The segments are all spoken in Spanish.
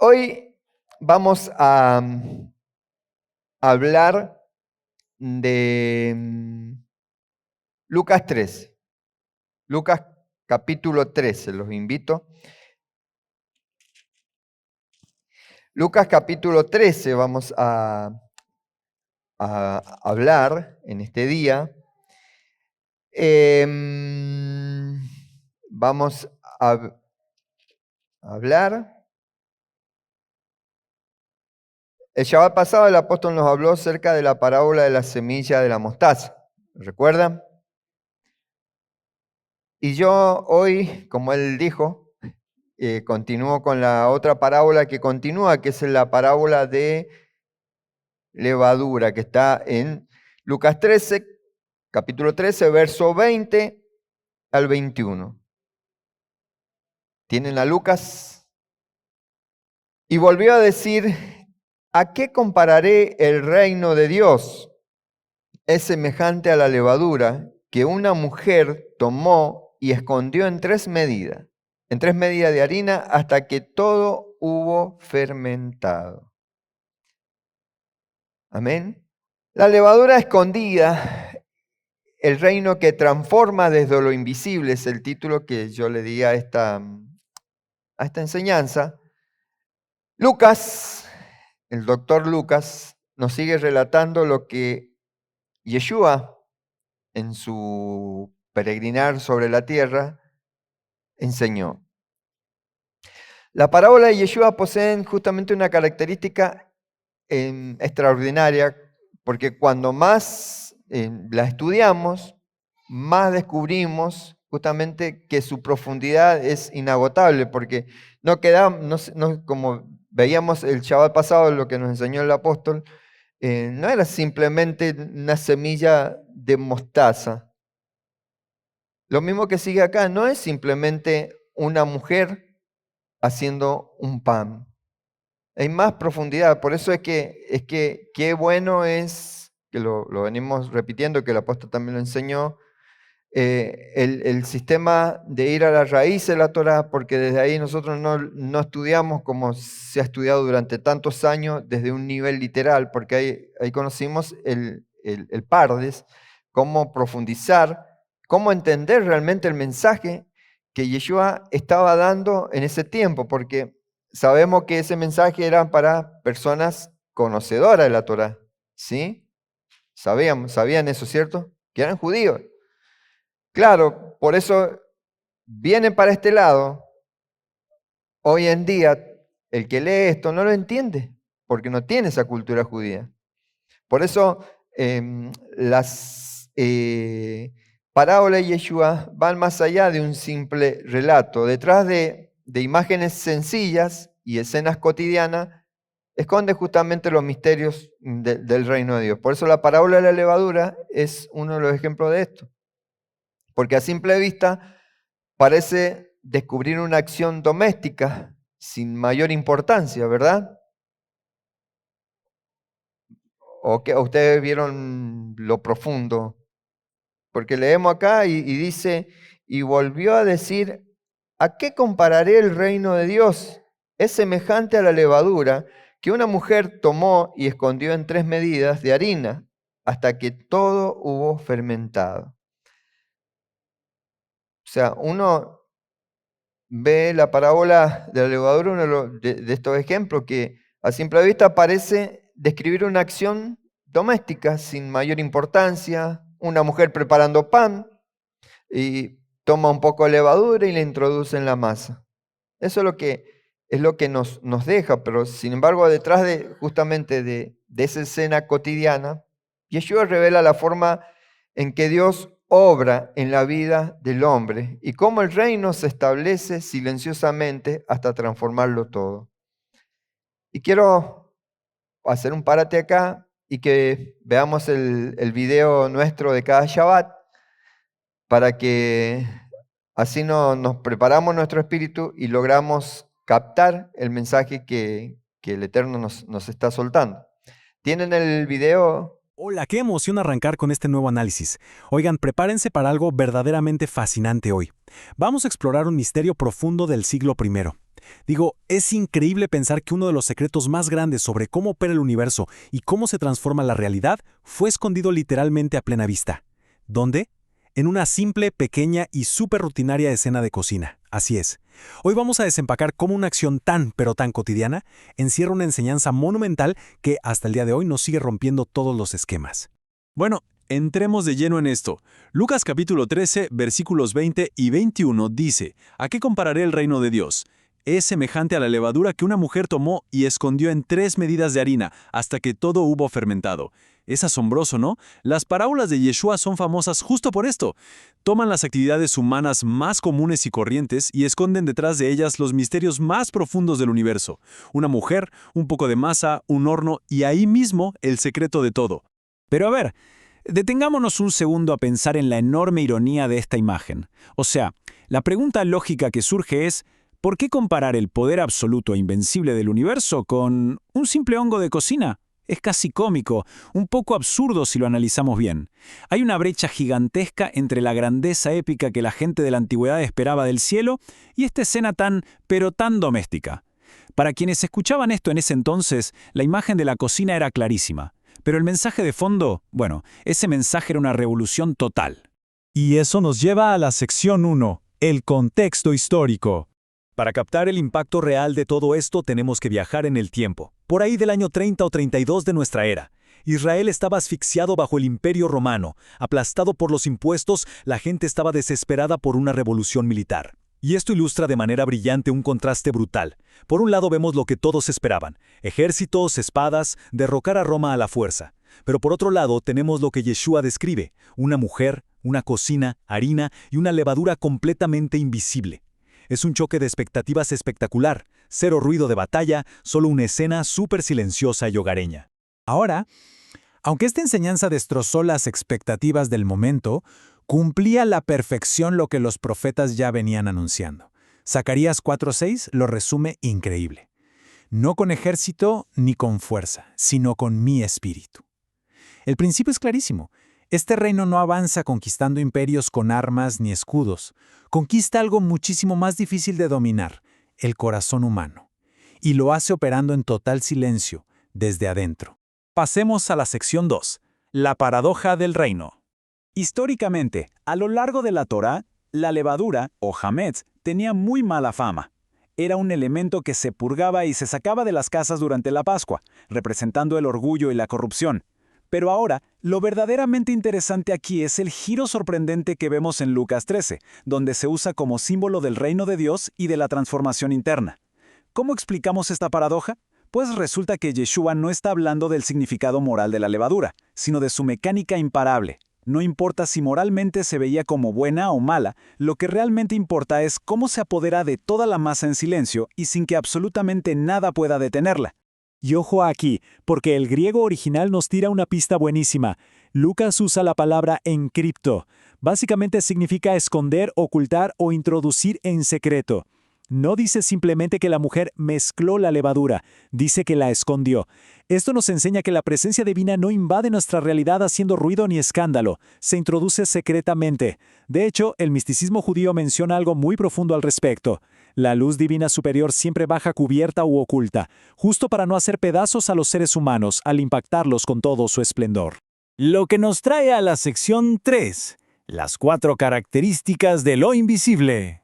Hoy vamos a hablar de Lucas 13. Lucas capítulo 13, los invito. Lucas capítulo 13 vamos a hablar en este día. Vamos a hablar. El Shabbat pasado el apóstol nos habló acerca de la parábola de la semilla de la mostaza. ¿Recuerdan? Y yo hoy, como él dijo, continúo con la otra parábola que continúa, que es la parábola de levadura, que está en Lucas 13, capítulo 13, verso 20 al 21. ¿Tienen a Lucas? Y volvió a decir, ¿a qué compararé el reino de Dios? Es semejante a la levadura que una mujer tomó y escondió en 3 medidas de harina hasta que todo hubo fermentado. Amén. La levadura escondida, el reino que transforma desde lo invisible, es el título que yo le di a esta enseñanza. Lucas, el doctor Lucas, nos sigue relatando lo que Yeshua, en su peregrinar sobre la tierra, enseñó. La parábola de Yeshua poseen justamente una característica extraordinaria, porque cuando más la estudiamos, más descubrimos justamente que su profundidad es inagotable, porque no quedamos, como veíamos el Shabbat pasado, lo que nos enseñó el apóstol, no era simplemente una semilla de mostaza. Lo mismo que sigue acá, no es simplemente una mujer haciendo un pan. Hay más profundidad, por eso es que qué bueno es, que lo venimos repitiendo, que el apóstol también lo enseñó, el sistema de ir a la raíz de la Torá, porque desde ahí nosotros no estudiamos como se ha estudiado durante tantos años desde un nivel literal, porque ahí conocimos el Pardes, cómo profundizar, cómo entender realmente el mensaje que Yeshua estaba dando en ese tiempo, porque sabemos que ese mensaje era para personas conocedoras de la Torá, ¿sí? Sabían eso, ¿cierto? Que eran judíos. Claro, por eso viene para este lado. Hoy en día, el que lee esto no lo entiende, porque no tiene esa cultura judía. Por eso las parábolas de Yeshua van más allá de un simple relato. Detrás de imágenes sencillas y escenas cotidianas, esconde justamente los misterios del reino de Dios. Por eso la parábola de la levadura es uno de los ejemplos de esto. Porque a simple vista parece descubrir una acción doméstica sin mayor importancia, ¿verdad? ¿O que ustedes vieron lo profundo? Porque leemos acá y dice, y volvió a decir, ¿a qué compararé el reino de Dios? Es semejante a la levadura que una mujer tomó y escondió en 3 medidas de harina hasta que todo hubo fermentado. O sea, uno ve la parábola de la levadura, uno de estos ejemplos que a simple vista parece describir una acción doméstica sin mayor importancia, una mujer preparando pan y toma un poco de levadura y la introduce en la masa. Eso es lo que nos deja, pero sin embargo detrás de justamente de esa escena cotidiana, Yeshua revela la forma en que Dios obra en la vida del hombre y cómo el reino se establece silenciosamente hasta transformarlo todo. Y quiero hacer un párate acá y que veamos el video nuestro de cada Shabbat para que así nos preparamos nuestro espíritu y logramos captar el mensaje que el Eterno nos está soltando. ¿Tienen el video? Hola, qué emoción arrancar con este nuevo análisis. Oigan, prepárense para algo verdaderamente fascinante hoy. Vamos a explorar un misterio profundo del siglo I. Digo, es increíble pensar que uno de los secretos más grandes sobre cómo opera el universo y cómo se transforma la realidad fue escondido literalmente a plena vista. ¿Dónde? En una simple, pequeña y súper rutinaria escena de cocina. Así es. Hoy vamos a desempacar cómo una acción tan, pero tan cotidiana, encierra una enseñanza monumental que hasta el día de hoy nos sigue rompiendo todos los esquemas. Bueno, entremos de lleno en esto. Lucas capítulo 13, versículos 20 y 21 dice: ¿A qué compararé el reino de Dios? Es semejante a la levadura que una mujer tomó y escondió en 3 medidas de harina, hasta que todo hubo fermentado. Es asombroso, ¿no? Las parábolas de Yeshua son famosas justo por esto. Toman las actividades humanas más comunes y corrientes y esconden detrás de ellas los misterios más profundos del universo. Una mujer, un poco de masa, un horno y ahí mismo el secreto de todo. Pero a ver, detengámonos un segundo a pensar en la enorme ironía de esta imagen. O sea, la pregunta lógica que surge es: ¿por qué comparar el poder absoluto e invencible del universo con un simple hongo de cocina? Es casi cómico, un poco absurdo si lo analizamos bien. Hay una brecha gigantesca entre la grandeza épica que la gente de la antigüedad esperaba del cielo y esta escena tan, pero tan doméstica. Para quienes escuchaban esto en ese entonces, la imagen de la cocina era clarísima. Pero el mensaje de fondo, bueno, ese mensaje era una revolución total. Y eso nos lleva a la sección 1, el contexto histórico. Para captar el impacto real de todo esto tenemos que viajar en el tiempo, por ahí del año 30 o 32 de nuestra era. Israel estaba asfixiado bajo el Imperio Romano, aplastado por los impuestos, la gente estaba desesperada por una revolución militar. Y esto ilustra de manera brillante un contraste brutal. Por un lado vemos lo que todos esperaban: ejércitos, espadas, derrocar a Roma a la fuerza. Pero por otro lado tenemos lo que Yeshua describe: una mujer, una cocina, harina y una levadura completamente invisible. Es un choque de expectativas espectacular, cero ruido de batalla, solo una escena súper silenciosa y hogareña. Ahora, aunque esta enseñanza destrozó las expectativas del momento, cumplía a la perfección lo que los profetas ya venían anunciando. Zacarías 4:6 lo resume increíble. No con ejército ni con fuerza, sino con mi espíritu. El principio es clarísimo. Este reino no avanza conquistando imperios con armas ni escudos. Conquista algo muchísimo más difícil de dominar: el corazón humano. Y lo hace operando en total silencio, desde adentro. Pasemos a la sección 2, la paradoja del reino. Históricamente, a lo largo de la Torá, la levadura, o hametz, tenía muy mala fama. Era un elemento que se purgaba y se sacaba de las casas durante la Pascua, representando el orgullo y la corrupción. Pero ahora, lo verdaderamente interesante aquí es el giro sorprendente que vemos en Lucas 13, donde se usa como símbolo del reino de Dios y de la transformación interna. ¿Cómo explicamos esta paradoja? Pues resulta que Yeshua no está hablando del significado moral de la levadura, sino de su mecánica imparable. No importa si moralmente se veía como buena o mala, lo que realmente importa es cómo se apodera de toda la masa en silencio y sin que absolutamente nada pueda detenerla. Y ojo aquí, porque el griego original nos tira una pista buenísima. Lucas usa la palabra encripto. Básicamente significa esconder, ocultar o introducir en secreto. No dice simplemente que la mujer mezcló la levadura, dice que la escondió. Esto nos enseña que la presencia divina no invade nuestra realidad haciendo ruido ni escándalo, se introduce secretamente. De hecho, el misticismo judío menciona algo muy profundo al respecto. La luz divina superior siempre baja cubierta u oculta, justo para no hacer pedazos a los seres humanos al impactarlos con todo su esplendor. Lo que nos trae a la sección 3, las 4 características de lo invisible.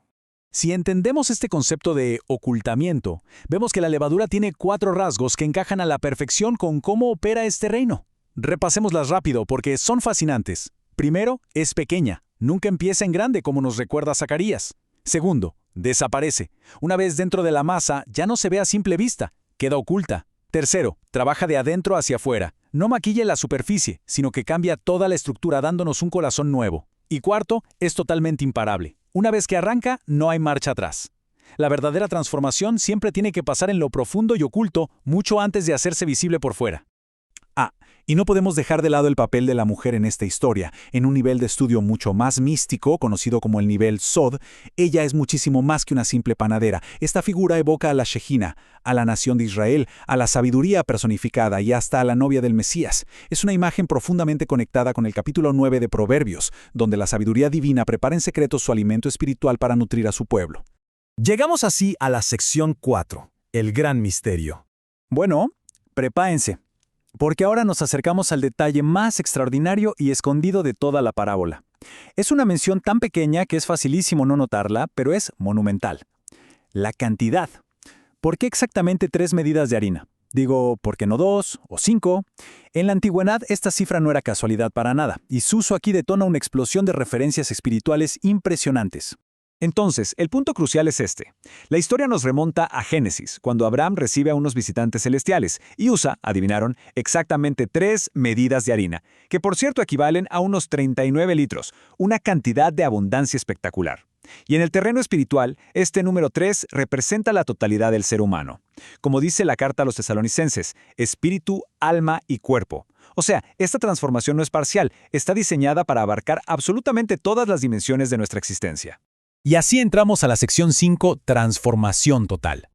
Si entendemos este concepto de ocultamiento, vemos que la levadura tiene 4 rasgos que encajan a la perfección con cómo opera este reino. Repasémoslas rápido porque son fascinantes. Primero, es pequeña, nunca empieza en grande como nos recuerda Zacarías. Segundo, desaparece. Una vez dentro de la masa, ya no se ve a simple vista, queda oculta. Tercero, trabaja de adentro hacia afuera. No maquilla la superficie, sino que cambia toda la estructura dándonos un corazón nuevo. Y cuarto, es totalmente imparable. Una vez que arranca, no hay marcha atrás. La verdadera transformación siempre tiene que pasar en lo profundo y oculto, mucho antes de hacerse visible por fuera. Y no podemos dejar de lado el papel de la mujer en esta historia. En un nivel de estudio mucho más místico, conocido como el nivel Sod, ella es muchísimo más que una simple panadera. Esta figura evoca a la Shejina, a la nación de Israel, a la sabiduría personificada y hasta a la novia del Mesías. Es una imagen profundamente conectada con el capítulo 9 de Proverbios, donde la sabiduría divina prepara en secreto su alimento espiritual para nutrir a su pueblo. Llegamos así a la sección 4, el gran misterio. Bueno, prepárense, porque ahora nos acercamos al detalle más extraordinario y escondido de toda la parábola. Es una mención tan pequeña que es facilísimo no notarla, pero es monumental. La cantidad. ¿Por qué exactamente 3 medidas de harina? Digo, ¿por qué no 2 o 5? En la antigüedad esta cifra no era casualidad para nada, y su uso aquí detona una explosión de referencias espirituales impresionantes. Entonces, el punto crucial es este. La historia nos remonta a Génesis, cuando Abraham recibe a unos visitantes celestiales y usa, adivinaron, exactamente 3 medidas de harina, que por cierto equivalen a unos 39 litros, una cantidad de abundancia espectacular. Y en el terreno espiritual, este número 3 representa la totalidad del ser humano. Como dice la carta a los tesalonicenses, espíritu, alma y cuerpo. O sea, esta transformación no es parcial, está diseñada para abarcar absolutamente todas las dimensiones de nuestra existencia. Y así entramos a la sección 5, transformación total.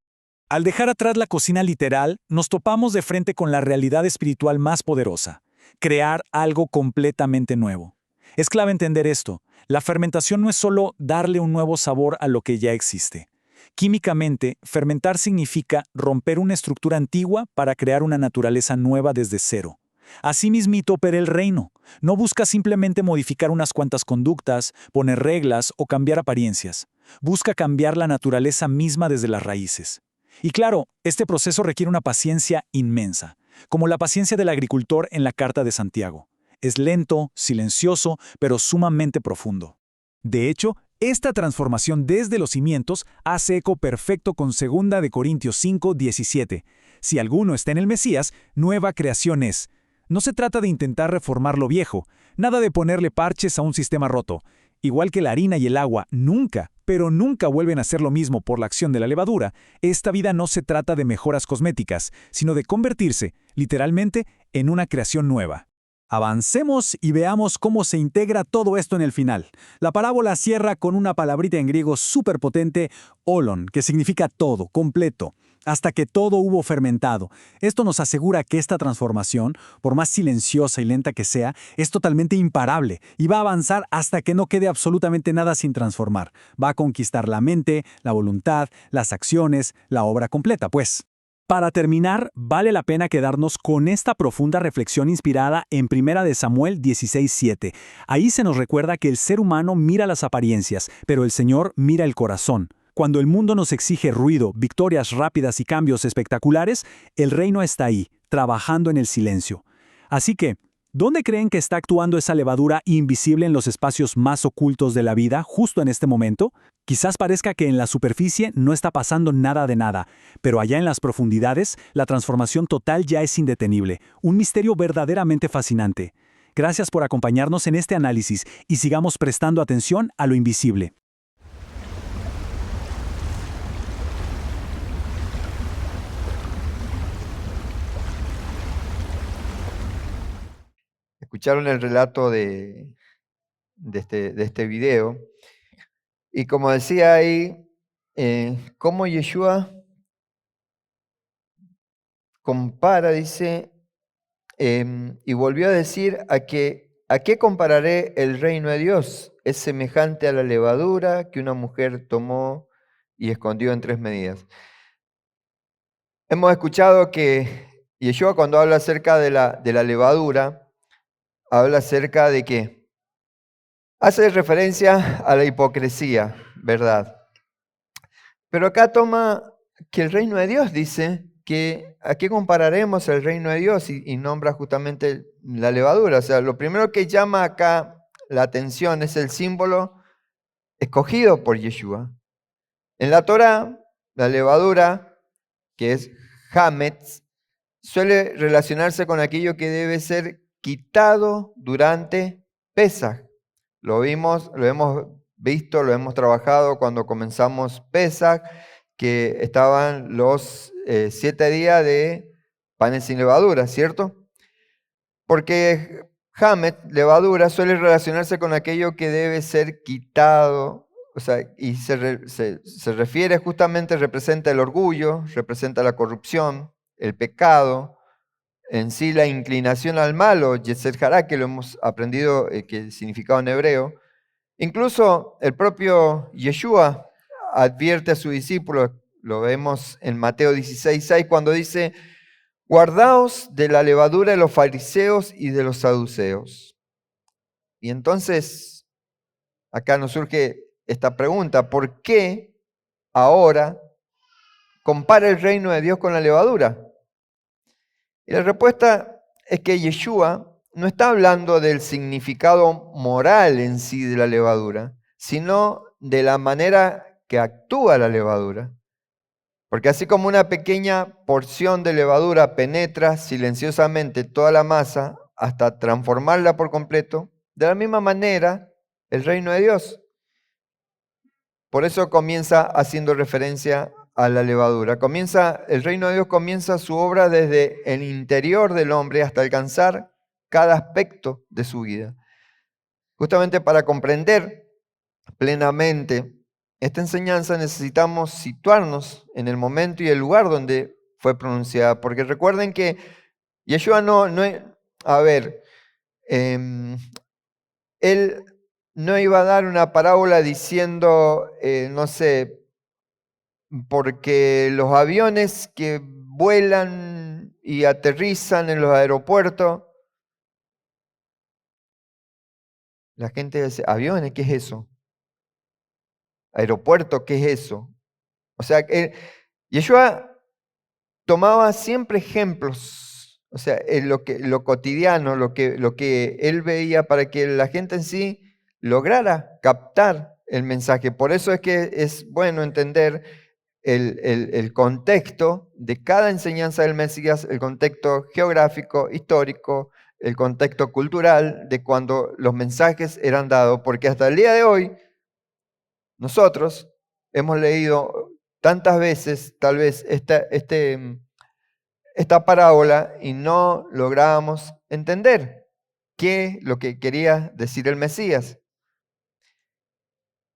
Al dejar atrás la cocina literal, nos topamos de frente con la realidad espiritual más poderosa: crear algo completamente nuevo. Es clave entender esto. La fermentación no es solo darle un nuevo sabor a lo que ya existe. Químicamente, fermentar significa romper una estructura antigua para crear una naturaleza nueva desde cero. Asimismo opera el reino. No busca simplemente modificar unas cuantas conductas, poner reglas o cambiar apariencias. Busca cambiar la naturaleza misma desde las raíces. Y claro, este proceso requiere una paciencia inmensa, como la paciencia del agricultor en la Carta de Santiago. Es lento, silencioso, pero sumamente profundo. De hecho, esta transformación desde los cimientos hace eco perfecto con 2 de Corintios 5:17. Si alguno está en el Mesías, nueva creación es. No se trata de intentar reformar lo viejo, nada de ponerle parches a un sistema roto. Igual que la harina y el agua nunca, pero nunca vuelven a ser lo mismo por la acción de la levadura, esta vida no se trata de mejoras cosméticas, sino de convertirse, literalmente, en una creación nueva. Avancemos y veamos cómo se integra todo esto en el final. La parábola cierra con una palabrita en griego súper potente, olon, que significa todo, completo, hasta que todo hubo fermentado. Esto nos asegura que esta transformación, por más silenciosa y lenta que sea, es totalmente imparable y va a avanzar hasta que no quede absolutamente nada sin transformar. Va a conquistar la mente, la voluntad, las acciones, la obra completa, pues. Para terminar, vale la pena quedarnos con esta profunda reflexión inspirada en 1 de Samuel 16:7. Ahí se nos recuerda que el ser humano mira las apariencias, pero el Señor mira el corazón. Cuando el mundo nos exige ruido, victorias rápidas y cambios espectaculares, el reino está ahí, trabajando en el silencio. Así que, ¿dónde creen que está actuando esa levadura invisible en los espacios más ocultos de la vida justo en este momento? Quizás parezca que en la superficie no está pasando nada de nada, pero allá en las profundidades, la transformación total ya es indetenible, un misterio verdaderamente fascinante. Gracias por acompañarnos en este análisis y sigamos prestando atención a lo invisible. Escucharon el relato de este video. Y como decía ahí, cómo Yeshua compara, dice, y volvió a decir, ¿a qué compararé el reino de Dios? Es semejante a la levadura que una mujer tomó y escondió en 3 medidas. Hemos escuchado que Yeshua, cuando habla acerca de la levadura, habla acerca de que hace referencia a la hipocresía, ¿verdad? Pero acá toma que el reino de Dios, dice que ¿a qué compararemos el reino de Dios? Y nombra justamente la levadura. O sea, lo primero que llama acá la atención es el símbolo escogido por Yeshua. En la Torá, la levadura, que es Hametz, suele relacionarse con aquello que debe ser quitado durante Pesaj. Lo hemos visto, lo hemos trabajado cuando comenzamos Pesaj, que estaban los 7 días de panes sin levadura, ¿cierto? Porque Hamet, levadura, suele relacionarse con aquello que debe ser quitado, o sea, y se refiere justamente, representa el orgullo, representa la corrupción, el pecado, en sí la inclinación al mal, o Yetzer Hará, que lo hemos aprendido, que significado en hebreo. Incluso el propio Yeshua advierte a sus discípulos, lo vemos en Mateo 16:6, cuando dice: guardaos de la levadura de los fariseos y de los saduceos. Y entonces, acá nos surge esta pregunta: ¿por qué ahora compara el reino de Dios con la levadura? Y la respuesta es que Yeshua no está hablando del significado moral en sí de la levadura, sino de la manera que actúa la levadura. Porque así como una pequeña porción de levadura penetra silenciosamente toda la masa hasta transformarla por completo, de la misma manera el reino de Dios. Por eso comienza haciendo referencia a la levadura. El reino de Dios comienza su obra desde el interior del hombre hasta alcanzar cada aspecto de su vida. Justamente para comprender plenamente esta enseñanza necesitamos situarnos en el momento y el lugar donde fue pronunciada, porque recuerden que Yeshua él no iba a dar una parábola diciendo, no sé, porque los aviones que vuelan y aterrizan en los aeropuertos, la gente dice: aviones, ¿qué es eso? Aeropuerto, ¿qué es eso? O sea, Yeshua tomaba siempre ejemplos, o sea, lo cotidiano, lo que él veía, para que la gente en sí lograra captar el mensaje. Por eso es que es bueno entender el contexto de cada enseñanza del Mesías, el contexto geográfico, histórico, el contexto cultural de cuando los mensajes eran dados, porque hasta el día de hoy nosotros hemos leído tantas veces tal vez esta parábola y no lográbamos entender qué es lo que quería decir el Mesías.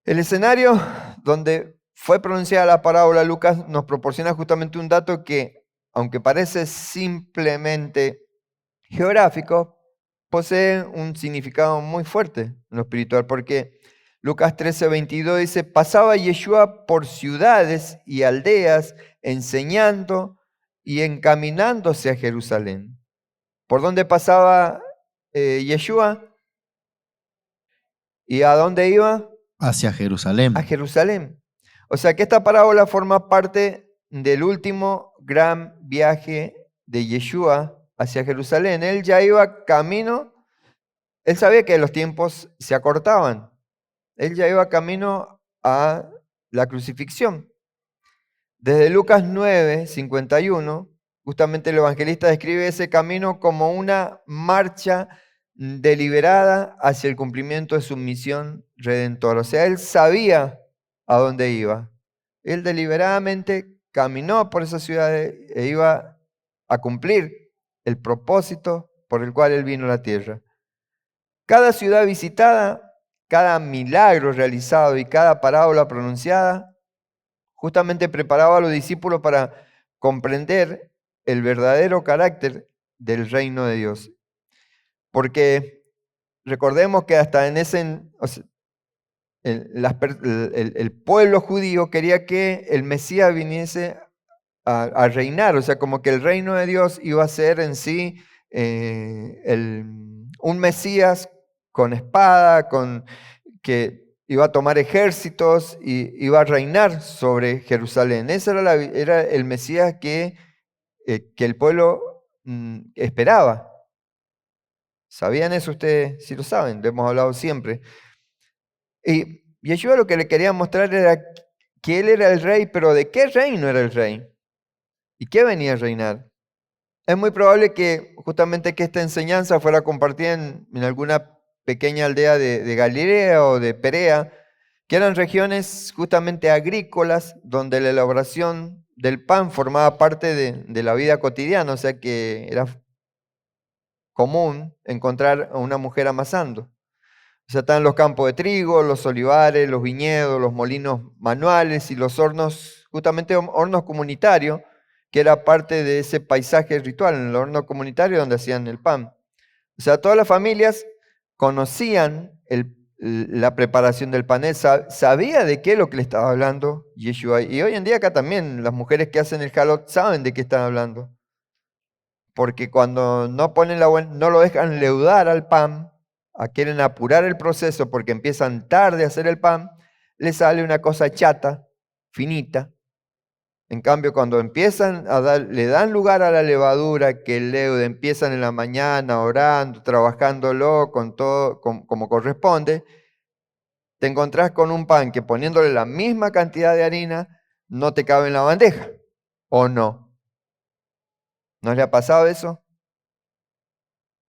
El escenario donde fue pronunciada la parábola, Lucas nos proporciona justamente un dato que, aunque parece simplemente geográfico, posee un significado muy fuerte en lo espiritual, porque Lucas 13:22 dice: pasaba Yeshua por ciudades y aldeas, enseñando y encaminándose a Jerusalén. ¿Por dónde pasaba Yeshua? ¿Y a dónde iba? Hacia Jerusalén. A Jerusalén. O sea que esta parábola forma parte del último gran viaje de Yeshua hacia Jerusalén. Él ya iba camino, él sabía que los tiempos se acortaban. Él ya iba camino a la crucifixión. Desde Lucas 9:51, justamente el evangelista describe ese camino como una marcha deliberada hacia el cumplimiento de su misión redentora. O sea, él sabía a dónde iba. Él deliberadamente caminó por esa ciudad e iba a cumplir el propósito por el cual él vino a la tierra. Cada ciudad visitada, cada milagro realizado y cada parábola pronunciada justamente preparaba a los discípulos para comprender el verdadero carácter del reino de Dios. Porque recordemos que hasta en el pueblo judío quería que el Mesías viniese a reinar, o sea, como que el reino de Dios iba a ser en sí un Mesías con espada, que iba a tomar ejércitos y iba a reinar sobre Jerusalén. Ese era el Mesías que el pueblo esperaba. ¿Sabían eso ustedes? Sí lo saben, lo hemos hablado siempre. Y Yeshua lo que le quería mostrar era que él era el rey, pero ¿de qué reino era el rey? ¿Y qué venía a reinar? Es muy probable que justamente que esta enseñanza fuera compartida en alguna pequeña aldea de Galilea o de Perea, que eran regiones justamente agrícolas, donde la elaboración del pan formaba parte de la vida cotidiana, o sea que era común encontrar a una mujer amasando. O sea, estaban los campos de trigo, los olivares, los viñedos, los molinos manuales y los hornos, justamente hornos comunitarios, que era parte de ese paisaje ritual, en el horno comunitario donde hacían el pan. O sea, todas las familias conocían la preparación del pan. Él sabía de qué es lo que le estaba hablando Yeshua. Y hoy en día acá también las mujeres que hacen el halot saben de qué están hablando. Porque cuando no ponen no lo dejan leudar al pan, quieren apurar el proceso porque empiezan tarde a hacer el pan, le sale una cosa chata, finita. En cambio, cuando empiezan le dan lugar a la levadura que leude, empiezan en la mañana orando, trabajándolo con todo como corresponde, te encontrás con un pan que poniéndole la misma cantidad de harina no te cabe en la bandeja, ¿o no? ¿No le ha pasado eso?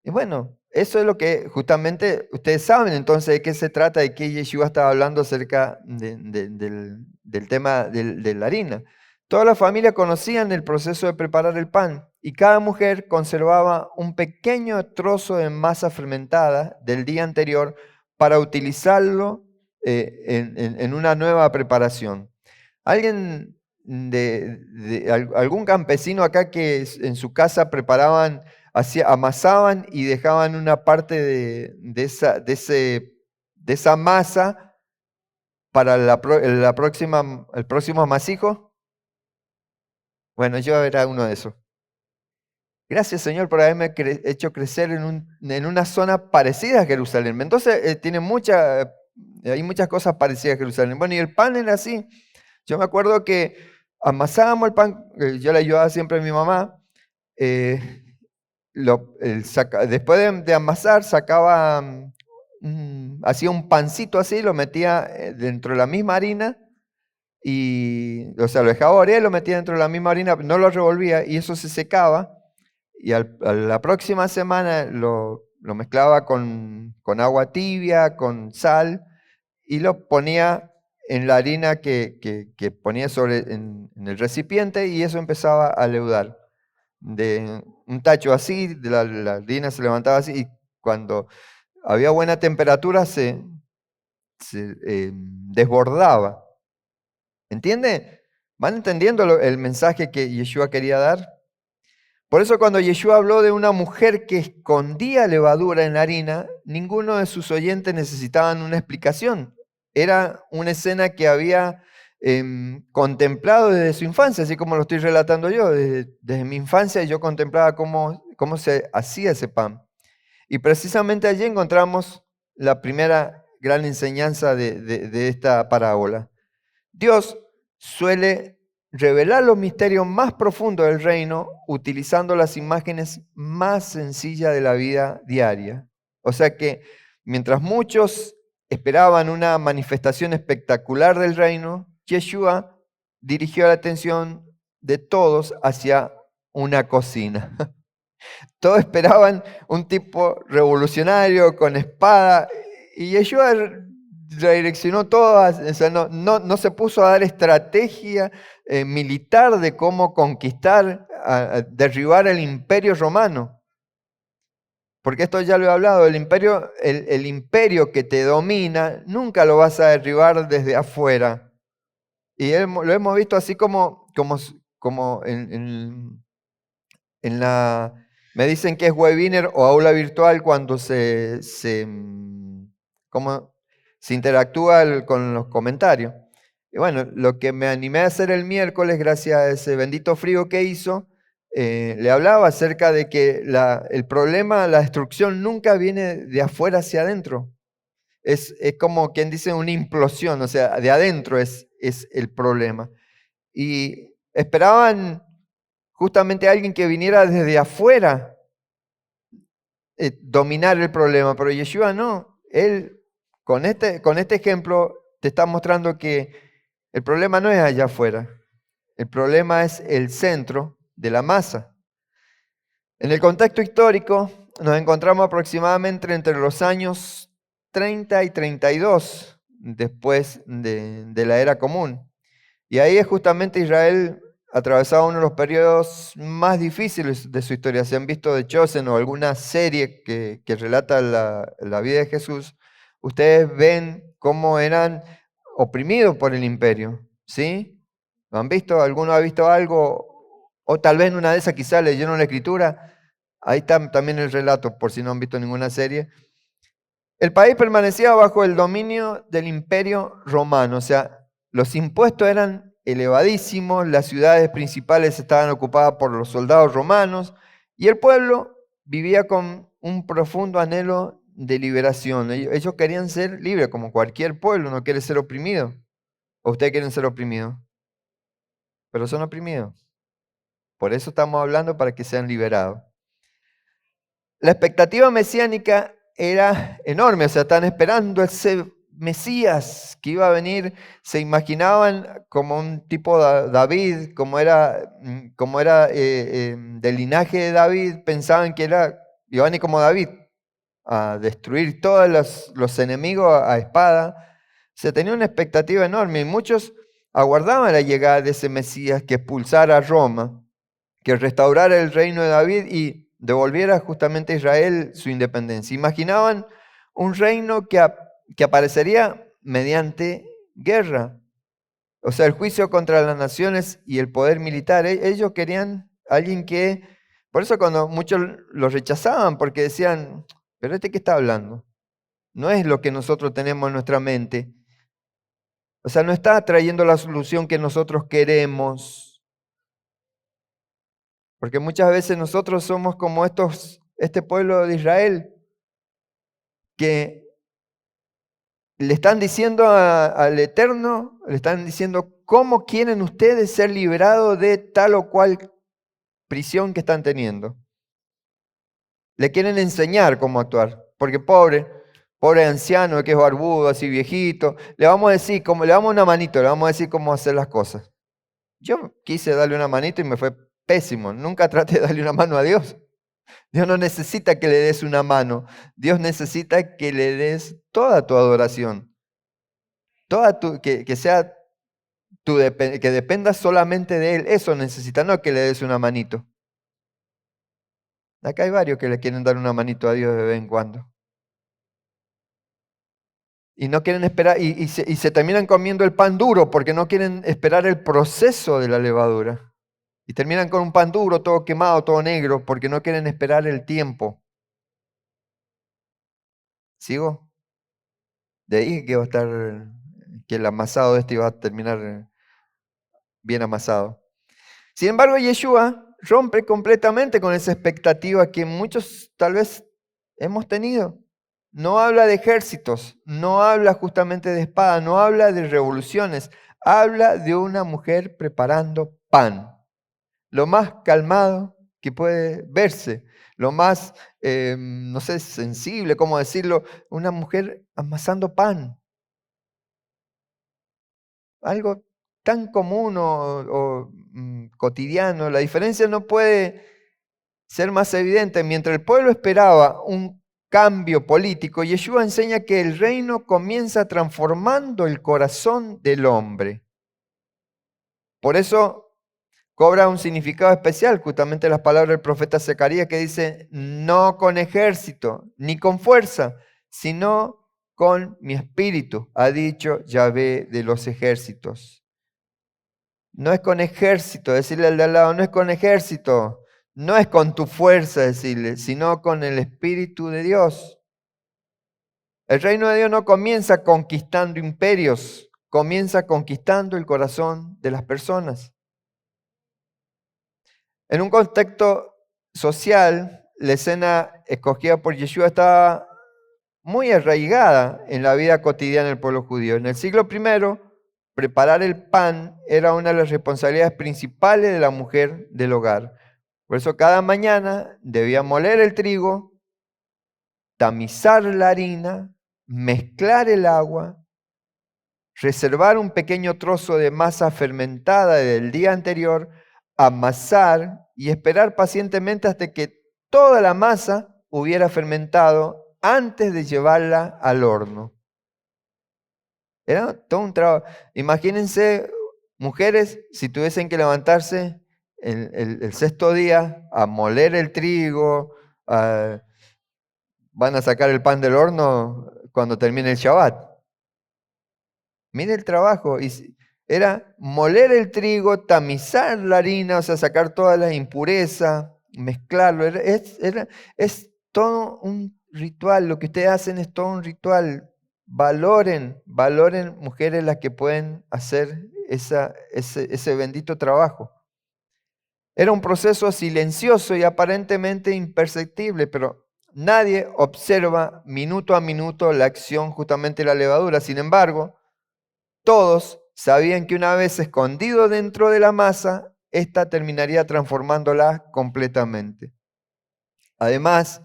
Y bueno, eso es lo que justamente ustedes saben entonces de qué se trata, de qué Yeshua estaba hablando acerca del tema de la harina. Toda la familia conocían el proceso de preparar el pan y cada mujer conservaba un pequeño trozo de masa fermentada del día anterior para utilizarlo en una nueva preparación. ¿Alguien algún campesino acá que en su casa preparaban, amasaban y dejaban una parte de esa masa para el próximo amasijo? Bueno, yo era uno de esos. Gracias, Señor, por haberme hecho crecer en una zona parecida a Jerusalén. Entonces, hay muchas cosas parecidas a Jerusalén. Bueno, y el pan era así. Yo me acuerdo que amasábamos el pan, yo le ayudaba siempre a mi mamá. Después de amasar, sacaba, hacía un pancito así, lo metía dentro de la misma harina. O sea, lo dejaba orear, lo metía dentro de la misma harina, no lo revolvía y eso se secaba. Y a la próxima semana lo mezclaba con agua tibia, con sal, y lo ponía en la harina que ponía en el recipiente y eso empezaba a leudar. De un tacho así, la harina se levantaba así y cuando había buena temperatura se desbordaba. ¿Entiende? ¿Van entendiendo el mensaje que Yeshua quería dar? Por eso cuando Yeshua habló de una mujer que escondía levadura en la harina, ninguno de sus oyentes necesitaban una explicación. Era una escena que había contemplado desde su infancia, así como lo estoy relatando yo. Desde mi infancia yo contemplaba cómo se hacía ese pan. Y precisamente allí encontramos la primera gran enseñanza de esta parábola. Dios suele revelar los misterios más profundos del reino utilizando las imágenes más sencillas de la vida diaria. O sea que mientras muchos esperaban una manifestación espectacular del reino, Yeshua dirigió la atención de todos hacia una cocina. Todos esperaban un tipo revolucionario con espada y Yeshua redireccionó todo, o sea, no se puso a dar estrategia militar de cómo conquistar, derribar el imperio romano. Porque esto ya lo he hablado, el imperio que te domina nunca lo vas a derribar desde afuera. Y lo hemos visto así como en la... Me dicen que es webinar o aula virtual cuando se interactúa con los comentarios. Y bueno, lo que me animé a hacer el miércoles, gracias a ese bendito frío que hizo, le hablaba acerca de que el problema, la destrucción nunca viene de afuera hacia adentro. Es como quien dice una implosión, o sea, de adentro es el problema. Y esperaban justamente a alguien que viniera desde afuera dominar el problema, pero Yeshua no. Él, con este ejemplo, te está mostrando que el problema no es allá afuera. El problema es el centro de la masa. En el contexto histórico, nos encontramos aproximadamente entre los años 30 y 32 después de la era común. Y ahí es justamente Israel atravesaba uno de los periodos más difíciles de su historia. Si han visto The Chosen o alguna serie que relata la vida de Jesús, ustedes ven cómo eran oprimidos por el imperio, ¿sí? ¿Lo han visto? ¿Alguno ha visto algo? O tal vez en una de esas quizás leyeron la escritura. Ahí está también el relato, por si no han visto ninguna serie. El país permanecía bajo el dominio del Imperio Romano, o sea, los impuestos eran elevadísimos, las ciudades principales estaban ocupadas por los soldados romanos y el pueblo vivía con un profundo anhelo de liberación. Ellos querían ser libres, como cualquier pueblo, no quiere ser oprimido. ¿O ustedes quieren ser oprimidos? Pero son oprimidos. Por eso estamos hablando para que sean liberados. La expectativa mesiánica era enorme, o sea, están esperando ese Mesías que iba a venir, se imaginaban como un tipo David, como era del linaje de David, pensaban que iba a venir como David, a destruir todos los enemigos a espada. Se tenía una expectativa enorme y muchos aguardaban la llegada de ese Mesías que expulsara a Roma, que restaurara el reino de David y devolviera justamente a Israel su independencia. Imaginaban un reino que aparecería mediante guerra, o sea, el juicio contra las naciones y el poder militar. Ellos querían alguien por eso cuando muchos lo rechazaban, porque decían, pero ¿qué está hablando? No es lo que nosotros tenemos en nuestra mente. O sea, no está trayendo la solución que nosotros queremos. Porque muchas veces nosotros somos como este pueblo de Israel, que le están diciendo al Eterno, le están diciendo, ¿cómo quieren ustedes ser liberados de tal o cual prisión que están teniendo? Le quieren enseñar cómo actuar, porque pobre anciano que es barbudo, así viejito, le vamos a decir, le damos una manito, le vamos a decir cómo hacer las cosas. Yo quise darle una manito y me fue pésimo. Nunca trate de darle una mano a Dios. Dios no necesita que le des una mano. Dios necesita que le des toda tu adoración. Que sea que dependa solamente de Él. Eso necesita, no que le des una manito. Acá hay varios que le quieren dar una manito a Dios de vez en cuando. Y no quieren esperar, y se terminan comiendo el pan duro porque no quieren esperar el proceso de la levadura. Y terminan con un pan duro, todo quemado, todo negro, porque no quieren esperar el tiempo. ¿Sigo? De ahí que va a estar, que el amasado iba a terminar bien amasado. Sin embargo, Yeshua rompe completamente con esa expectativa que muchos tal vez hemos tenido. No habla de ejércitos, no habla justamente de espada, no habla de revoluciones, habla de una mujer preparando pan. Lo más calmado que puede verse, lo más, no sé, sensible, ¿cómo decirlo? Una mujer amasando pan. Algo tan común o cotidiano. La diferencia no puede ser más evidente. Mientras el pueblo esperaba un cambio político, Yeshua enseña que el reino comienza transformando el corazón del hombre. Por eso cobra un significado especial justamente las palabras del profeta Zacarías que dice, no con ejército, ni con fuerza, sino con mi espíritu, ha dicho Yahvé de los ejércitos. No es con ejército, decirle al de al lado, no es con ejército, no es con tu fuerza, decirle, sino con el Espíritu de Dios. El reino de Dios no comienza conquistando imperios, comienza conquistando el corazón de las personas. En un contexto social, la escena escogida por Yeshua estaba muy arraigada en la vida cotidiana del pueblo judío. En el siglo I, preparar el pan era una de las responsabilidades principales de la mujer del hogar. Por eso cada mañana debía moler el trigo, tamizar la harina, mezclar el agua, reservar un pequeño trozo de masa fermentada del día anterior, amasar y esperar pacientemente hasta que toda la masa hubiera fermentado antes de llevarla al horno. Era todo un trabajo. Imagínense, mujeres, si tuviesen que levantarse el sexto día a moler el trigo, van a sacar el pan del horno cuando termine el Shabbat. Mire el trabajo. Era moler el trigo, tamizar la harina, o sea, sacar toda la impureza, mezclarlo. Es todo un ritual, lo que ustedes hacen es todo un ritual. Valoren mujeres las que pueden hacer ese bendito trabajo. Era un proceso silencioso y aparentemente imperceptible, pero nadie observa minuto a minuto la acción justamente de la levadura. Sin embargo, todos sabían que una vez escondido dentro de la masa, ésta terminaría transformándola completamente. Además,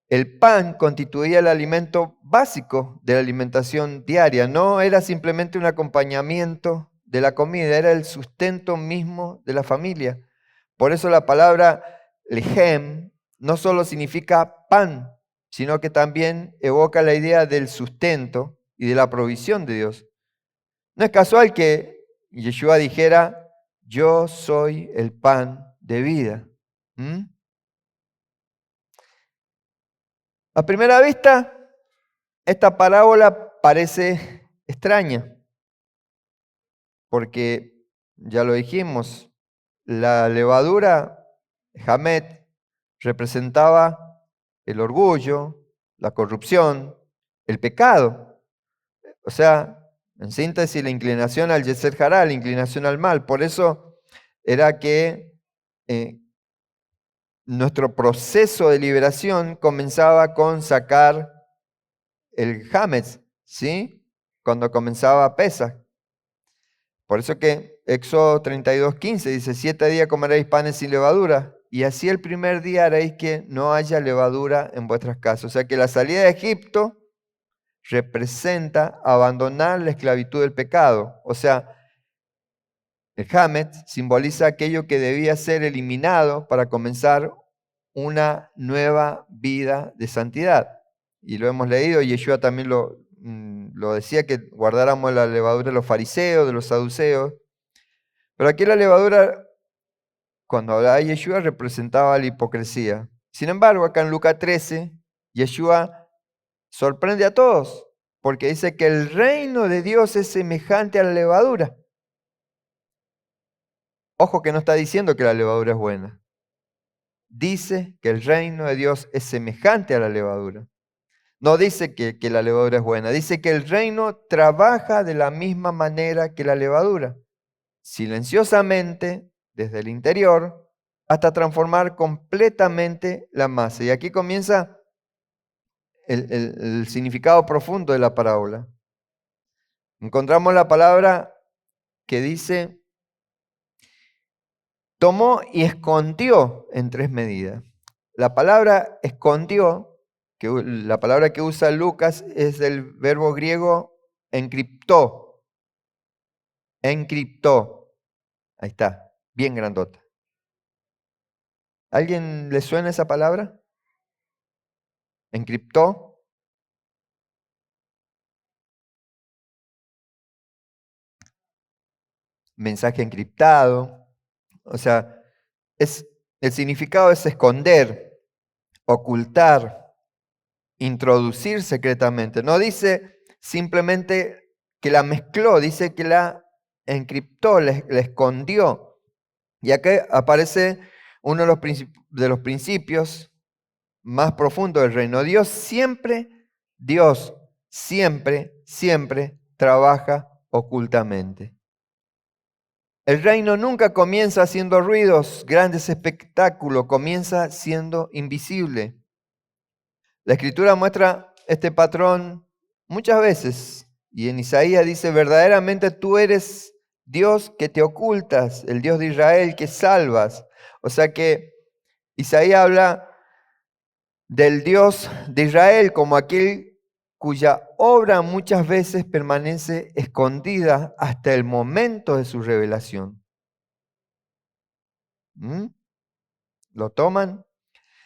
el pan constituía el alimento básico de la alimentación diaria. No era simplemente un acompañamiento de la comida, era el sustento mismo de la familia. Por eso la palabra lehem no solo significa pan, sino que también evoca la idea del sustento y de la provisión de Dios. No es casual que Yeshua dijera, yo soy el pan de vida. A primera vista, esta parábola parece extraña, porque ya lo dijimos, la levadura, Hamet, representaba el orgullo, la corrupción, el pecado. O sea, en síntesis, la inclinación al Yeser Hará, la inclinación al mal. Por eso era que nuestro proceso de liberación comenzaba con sacar el Hametz, ¿sí? Cuando comenzaba Pesaj. Por eso que Éxodo 32:15 dice, 7 días comeréis panes sin levadura, y así el primer día haréis que no haya levadura en vuestras casas. O sea que la salida de Egipto representa abandonar la esclavitud del pecado. O sea, el Hametz simboliza aquello que debía ser eliminado para comenzar una nueva vida de santidad. Y lo hemos leído, y Yeshua también lo decía, que guardáramos la levadura de los fariseos, de los saduceos. Pero aquí la levadura, cuando hablaba de Yeshua, representaba la hipocresía. Sin embargo, acá en Lucas 13, Yeshua sorprende a todos, porque dice que el reino de Dios es semejante a la levadura. Ojo que no está diciendo que la levadura es buena. Dice que el reino de Dios es semejante a la levadura. No dice que la levadura es buena, dice que el reino trabaja de la misma manera que la levadura, silenciosamente, desde el interior, hasta transformar completamente la masa. Y aquí comienza el significado profundo de la parábola. Encontramos la palabra que dice, tomó y escondió en 3 medidas. La palabra escondió, la palabra que usa Lucas es del verbo griego encriptó. Encriptó. Ahí está, bien grandota. ¿Alguien le suena esa palabra? Encriptó. Mensaje encriptado. O sea, el significado es esconder, ocultar, introducir secretamente. No dice simplemente que la mezcló, dice que la encriptó, la escondió. Y acá aparece uno de los principios más profundos del reino. Dios siempre trabaja ocultamente. El reino nunca comienza haciendo ruidos, grandes espectáculos, comienza siendo invisible. La Escritura muestra este patrón muchas veces, y en Isaías dice, verdaderamente tú eres Dios que te ocultas, el Dios de Israel que salvas. O sea que Isaías habla del Dios de Israel como aquel cuya obra muchas veces permanece escondida hasta el momento de su revelación. ¿Lo toman?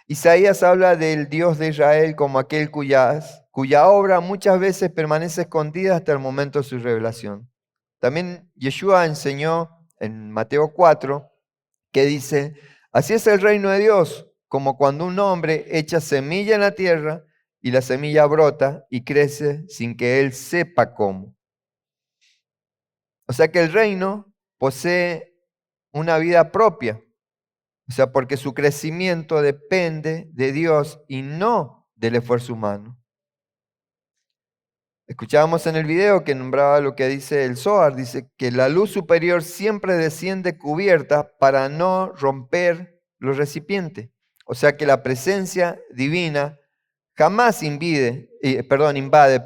Isaías habla del Dios de Israel como aquel cuya obra muchas veces permanece escondida hasta el momento de su revelación. También Yeshua enseñó en Mateo 4 que dice, así es el reino de Dios, como cuando un hombre echa semilla en la tierra y la semilla brota y crece sin que él sepa cómo. O sea que el reino posee una vida propia. O sea, porque su crecimiento depende de Dios y no del esfuerzo humano. Escuchábamos en el video que nombraba lo que dice el Zohar, dice que la luz superior siempre desciende cubierta para no romper los recipientes. O sea que la presencia divina jamás invade.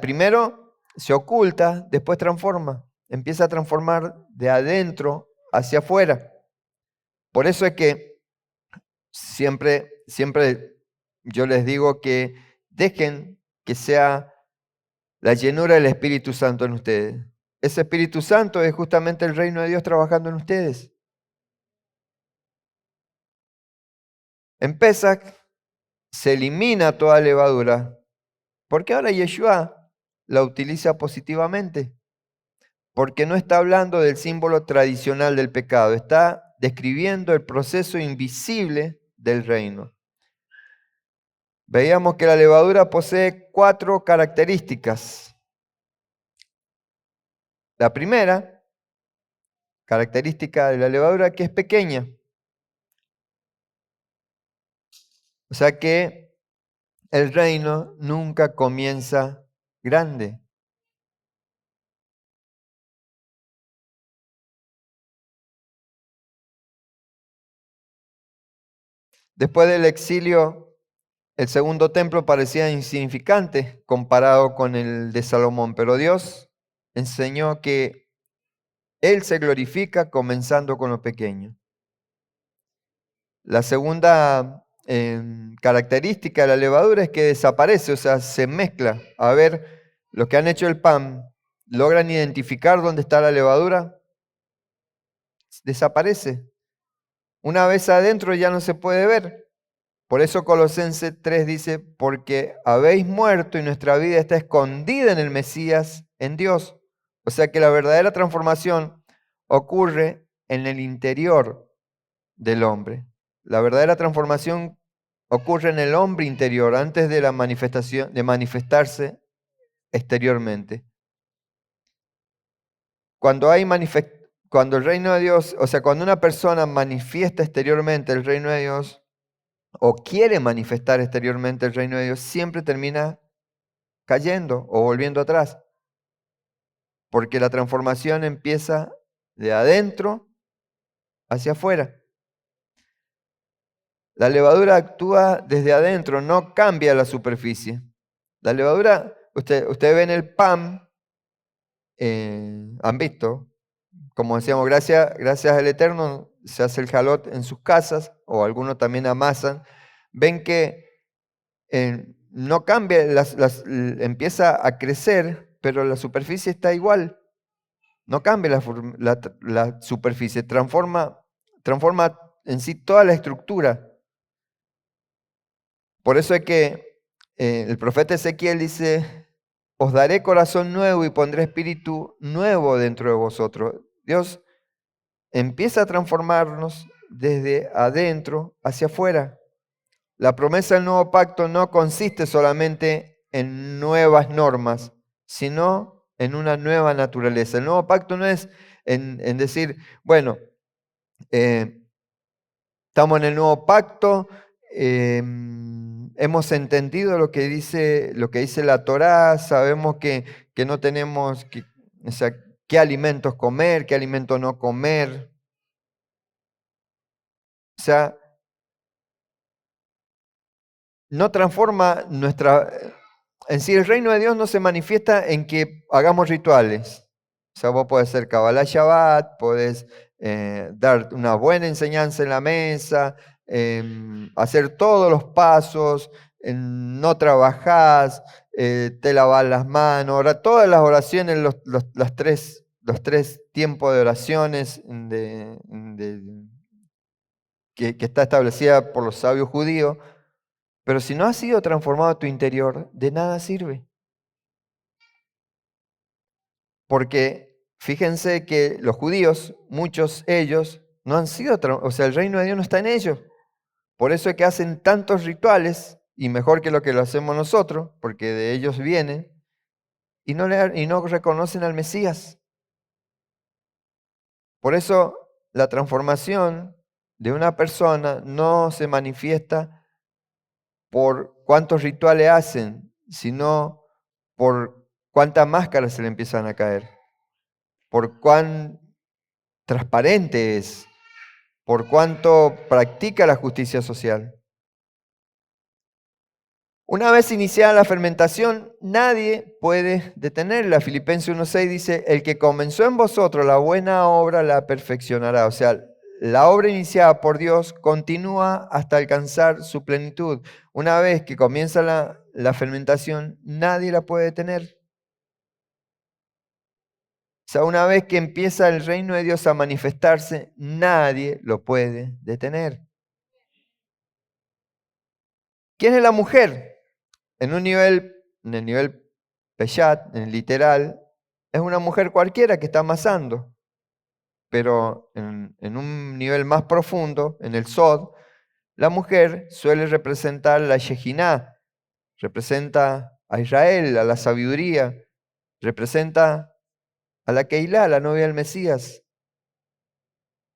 Primero se oculta, después transforma. Empieza a transformar de adentro hacia afuera. Por eso es que siempre yo les digo que dejen que sea la llenura del Espíritu Santo en ustedes. Ese Espíritu Santo es justamente el reino de Dios trabajando en ustedes. En Pesach se elimina toda levadura, porque ahora Yeshua la utiliza positivamente, porque no está hablando del símbolo tradicional del pecado, está describiendo el proceso invisible del reino. Veíamos que la levadura posee 4 características. La primera característica de la levadura que es pequeña. O sea que el reino nunca comienza grande. Después del exilio, el segundo templo parecía insignificante comparado con el de Salomón, pero Dios enseñó que Él se glorifica comenzando con lo pequeño. La segunda característica de la levadura es que desaparece, o sea, se mezcla. A ver, los que han hecho el pan, ¿logran identificar dónde está la levadura? Desaparece. Una vez adentro ya no se puede ver. Por eso Colosenses 3 dice, porque habéis muerto y nuestra vida está escondida en el Mesías, en Dios. O sea que la verdadera transformación ocurre en el interior del hombre. La verdadera transformación ocurre en el hombre interior antes de la manifestación, de manifestarse exteriormente. Cuando el reino de Dios, o sea, cuando una persona manifiesta exteriormente el reino de Dios, o quiere manifestar exteriormente el reino de Dios, siempre termina cayendo o volviendo atrás. Porque la transformación empieza de adentro hacia afuera. La levadura actúa desde adentro, no cambia la superficie. La levadura, usted ve en el pan, han visto, como decíamos, gracias al Eterno se hace el jalot en sus casas, o algunos también amasan. Ven que no cambia, empieza a crecer, pero la superficie está igual. No cambia la superficie, transforma en sí toda la estructura. Por eso es que el profeta Ezequiel dice, os daré corazón nuevo y pondré espíritu nuevo dentro de vosotros. Dios empieza a transformarnos desde adentro hacia afuera. La promesa del nuevo pacto no consiste solamente en nuevas normas, sino en una nueva naturaleza. El nuevo pacto no es en decir, bueno, estamos en el nuevo pacto, hemos entendido lo que dice la Torá, sabemos que no tenemos o sea, qué alimentos comer, qué alimentos no comer. O sea, no transforma en sí, el reino de Dios no se manifiesta en que hagamos rituales. O sea, vos podés hacer Kabbalah Shabbat, podés dar una buena enseñanza en la mesa, hacer todos los pasos, no trabajás, te lavás las manos, todas las oraciones, los tres tiempos de oraciones que está establecida por los sabios judíos. Pero si no has sido transformado tu interior, de nada sirve. Porque fíjense que los judíos, muchos ellos, no han sido, o sea, el reino de Dios no está en ellos. Por eso es que hacen tantos rituales, y mejor que lo hacemos nosotros, porque de ellos vienen, y no reconocen al Mesías. Por eso la transformación de una persona no se manifiesta por cuántos rituales hacen, sino por cuántas máscaras se le empiezan a caer, por cuán transparente es, por cuánto practica la justicia social. Una vez iniciada la fermentación, nadie puede detenerla. Filipenses 1:6 dice, el que comenzó en vosotros la buena obra la perfeccionará. O sea, la obra iniciada por Dios continúa hasta alcanzar su plenitud. Una vez que comienza la fermentación, nadie la puede detener. O sea, una vez que empieza el reino de Dios a manifestarse, nadie lo puede detener. ¿Quién es la mujer? En el nivel Peshat, en el literal, es una mujer cualquiera que está amasando. Pero en un nivel más profundo, en el Sod, la mujer suele representar la Shejiná, representa a Israel, a la sabiduría, representa a la Keilah, la novia del Mesías.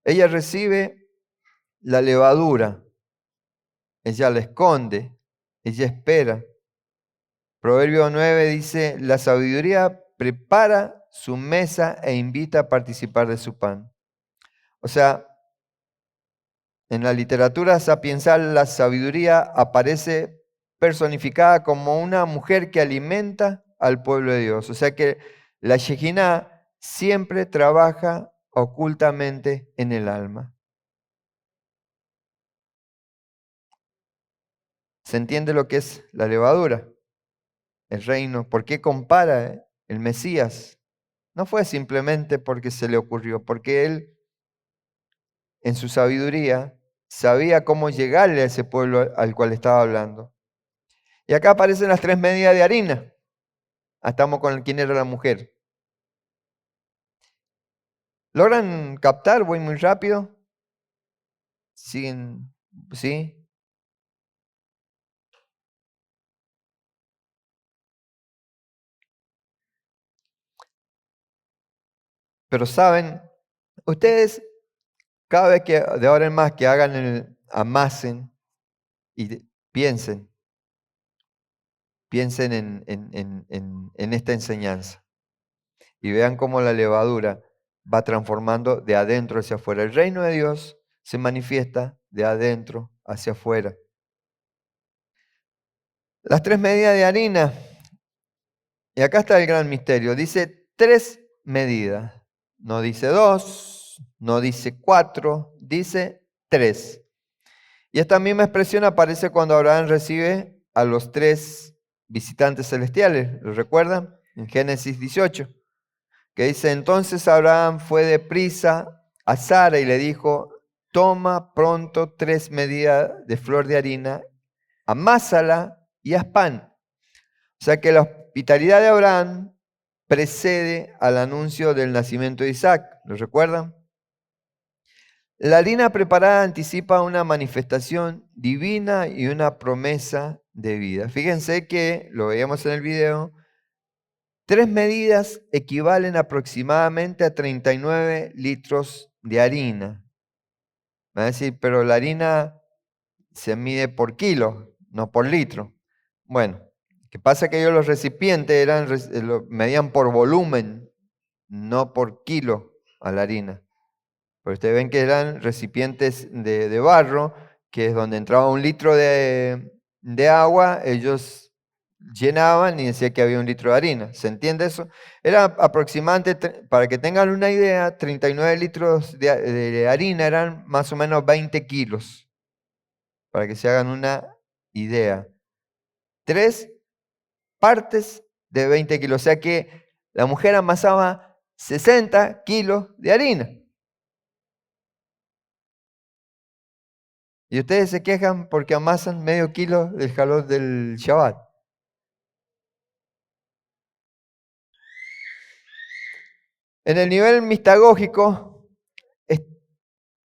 Ella recibe la levadura, ella la esconde, ella espera. Proverbio 9 dice, la sabiduría prepara su mesa e invita a participar de su pan. O sea, en la literatura sapiensal la sabiduría aparece personificada como una mujer que alimenta al pueblo de Dios. O sea que la Shejiná siempre trabaja ocultamente en el alma. ¿Se entiende lo que es la levadura? El reino. ¿Por qué compara el Mesías? No fue simplemente porque se le ocurrió, porque él, en su sabiduría, sabía cómo llegarle a ese pueblo al cual estaba hablando. Y acá aparecen las 3 medidas de harina. Estamos con quién era la mujer. ¿Logran captar? Voy muy rápido. ¿Siguen? ¿Sí? Pero saben, ustedes cada vez que de ahora en más que hagan amasen y piensen en esta enseñanza y vean cómo la levadura va transformando de adentro hacia afuera. El reino de Dios se manifiesta de adentro hacia afuera. Las 3 medidas de harina. Y acá está el gran misterio. Dice 3 medidas. No dice 2, no dice 4, dice 3. Y esta misma expresión aparece cuando Abraham recibe a los 3 visitantes celestiales. ¿Lo recuerdan? En Génesis 18. Que dice, entonces Abraham fue deprisa a Sara y le dijo, toma pronto 3 medidas de flor de harina, amásala y haz pan. O sea que la hospitalidad de Abraham precede al anuncio del nacimiento de Isaac. ¿Lo recuerdan? La harina preparada anticipa una manifestación divina y una promesa de vida. Fíjense que, lo veíamos en el video, 3 medidas equivalen aproximadamente a 39 litros de harina. Va a decir, pero la harina se mide por kilo, no por litro. Bueno, lo que pasa es que ellos los recipientes medían por volumen, no por kilo a la harina. Pero ustedes ven que eran recipientes de barro, que es donde entraba 1 litro de agua, ellos llenaban y decía que había 1 litro de harina. ¿Se entiende eso? Era aproximadamente, para que tengan una idea, 39 litros de harina eran más o menos 20 kilos. Para que se hagan una idea. 3 partes de 20 kilos. O sea que la mujer amasaba 60 kilos de harina. Y ustedes se quejan porque amasan medio kilo del jalón del Shabbat. En el nivel mistagógico,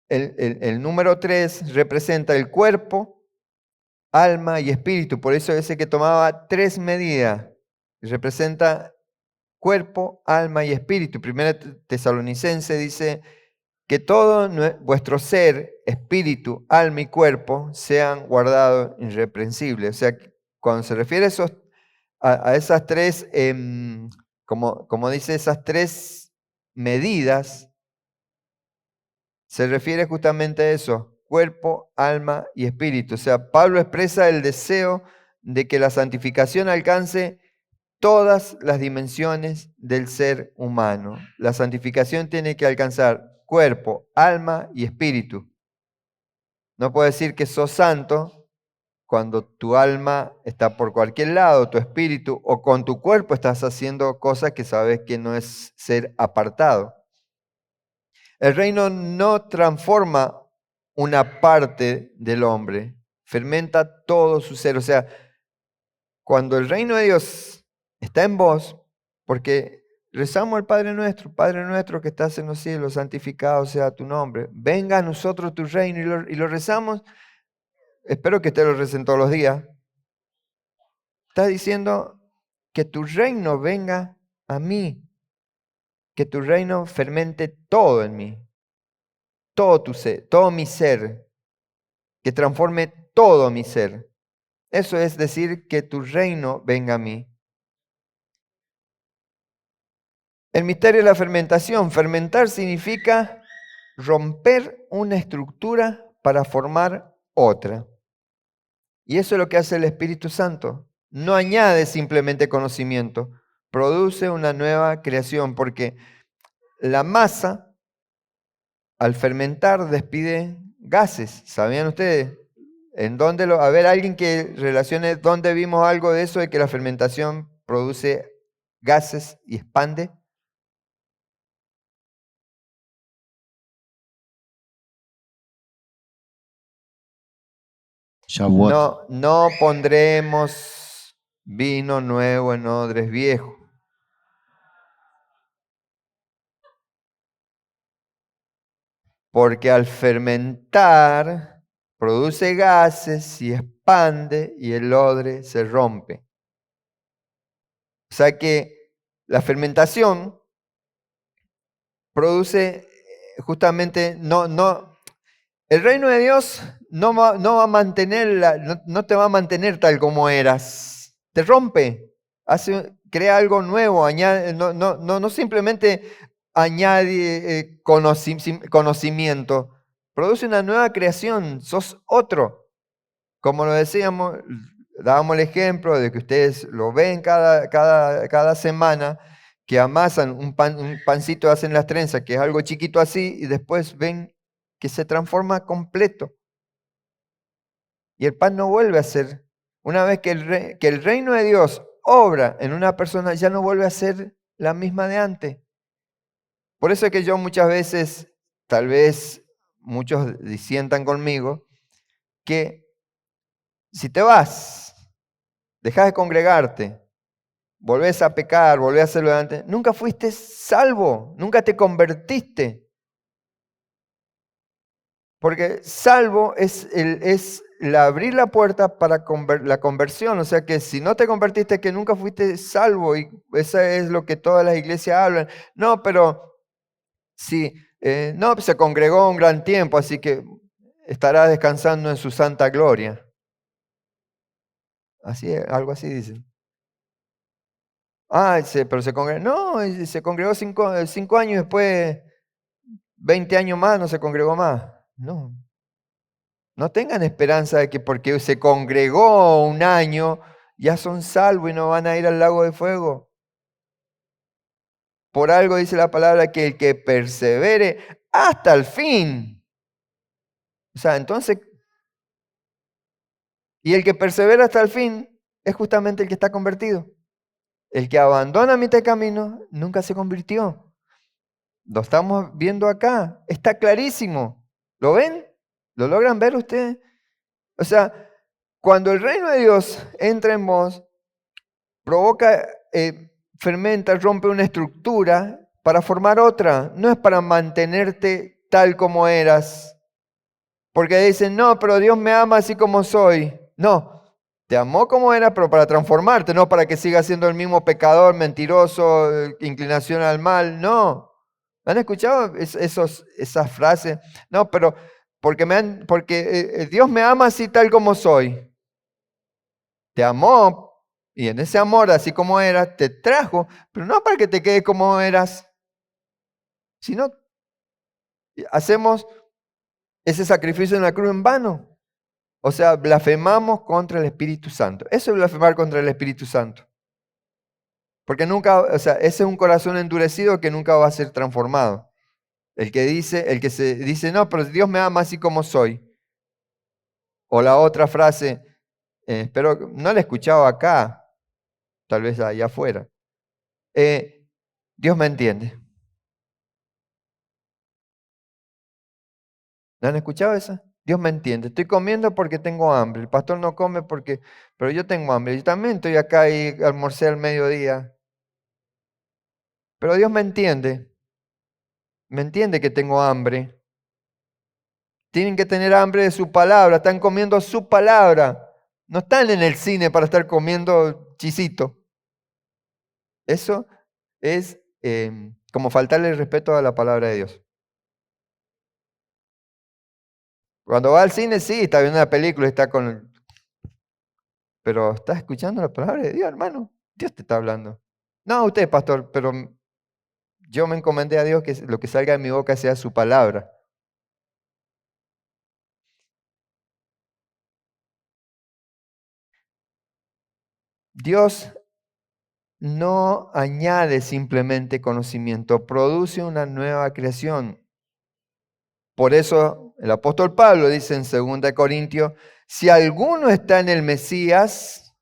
el número 3 representa el cuerpo, alma y espíritu. Por eso ese que tomaba 3 medidas representa cuerpo, alma y espíritu. Primera Tesalonicense dice que todo vuestro ser, espíritu, alma y cuerpo sean guardados irreprensibles. O sea, cuando se refiere a esas tres, como dice, esas tres medidas, se refiere justamente a eso, cuerpo, alma y espíritu. O sea, Pablo expresa el deseo de que la santificación alcance todas las dimensiones del ser humano. La santificación tiene que alcanzar cuerpo, alma y espíritu. No puedo decir que sos santo cuando tu alma está por cualquier lado, tu espíritu, o con tu cuerpo estás haciendo cosas que sabes que no es ser apartado. El reino no transforma una parte del hombre, fermenta todo su ser. O sea, cuando el reino de Dios está en vos, porque rezamos al Padre nuestro que estás en los cielos, santificado sea tu nombre, venga a nosotros tu reino, y lo rezamos, espero que te lo recen todos los días. Está diciendo que tu reino venga a mí, que tu reino fermente todo en mí, todo tu ser, todo mi ser, que transforme todo mi ser. Eso es decir, que tu reino venga a mí. El misterio de la fermentación. Fermentar significa romper una estructura para formar otra. Y eso es lo que hace el Espíritu Santo. No añade simplemente conocimiento, produce una nueva creación, porque la masa, al fermentar, despide gases. ¿Sabían ustedes? A ver, alguien que relacione dónde vimos algo de eso, de que la fermentación produce gases y expande. Shavuot. No pondremos vino nuevo en odres viejos. Porque al fermentar produce gases y expande y el odre se rompe. O sea que la fermentación produce justamente, el reino de Dios no va a mantener, no te va a mantener tal como eras. Te rompe, crea algo nuevo, añade, no simplemente añade conocimiento, produce una nueva creación, sos otro. Como lo decíamos, dábamos el ejemplo de que ustedes lo ven cada semana, que amasan un pancito, hacen las trenzas, que es algo chiquito así, y después ven que se transforma completo. Y el pan no vuelve a ser. Una vez que el reino de Dios obra en una persona, ya no vuelve a ser la misma de antes. Por eso es que yo muchas veces, tal vez muchos disientan conmigo, que si te vas, dejas de congregarte, volvés a pecar, volvés a hacerlo de antes, nunca fuiste salvo, nunca te convertiste. Porque salvo es abrir la puerta para la conversión. O sea que si no te convertiste, que nunca fuiste salvo. Y eso es lo que todas las iglesias hablan. No, pero sí, no, se congregó un gran tiempo, así que estará descansando en su santa gloria. Así, algo así dicen. Pero se congregó. No, se congregó 5 años, después 20 años más, no se congregó más. No tengan esperanza de que porque se congregó un año ya son salvos y no van a ir al lago de fuego. Por algo dice la palabra que el que persevere hasta el fin. O sea, entonces, y el que persevera hasta el fin es justamente el que está convertido. El que abandona a mitad de camino nunca se convirtió. Lo estamos viendo acá, está clarísimo. ¿Lo ven? ¿Lo logran ver ustedes? O sea, cuando el reino de Dios entra en vos, provoca, fermenta, rompe una estructura para formar otra. No es para mantenerte tal como eras. Porque dicen, no, pero Dios me ama así como soy. No, te amó como eras, pero para transformarte, no para que sigas siendo el mismo pecador, mentiroso, inclinación al mal. No. ¿Han escuchado esas frases? No, pero porque Dios me ama así tal como soy. Te amó y en ese amor, así como eras, te trajo, pero no para que te quedes como eras, sino hacemos ese sacrificio en la cruz en vano. O sea, blasfemamos contra el Espíritu Santo. Eso es blasfemar contra el Espíritu Santo. Porque nunca, o sea, ese es un corazón endurecido que nunca va a ser transformado. El que se dice, no, pero Dios me ama así como soy. O la otra frase, pero no la he escuchado acá, tal vez allá afuera. Dios me entiende. ¿La han escuchado esa? Dios me entiende. Estoy comiendo porque tengo hambre. El pastor no come pero yo tengo hambre. Yo también estoy acá y almorcé al mediodía. Pero Dios me entiende. Me entiende que tengo hambre. Tienen que tener hambre de su palabra. Están comiendo su palabra. No están en el cine para estar comiendo chisito. Eso es como faltarle el respeto a la palabra de Dios. Cuando va al cine, sí, está viendo una película, está con... Pero está escuchando la palabra de Dios, hermano. Dios te está hablando. No, usted, pastor, pero yo me encomendé a Dios que lo que salga de mi boca sea su palabra. Dios no añade simplemente conocimiento, produce una nueva creación. Por eso el apóstol Pablo dice en 2 Corintios, si alguno está en el Mesías,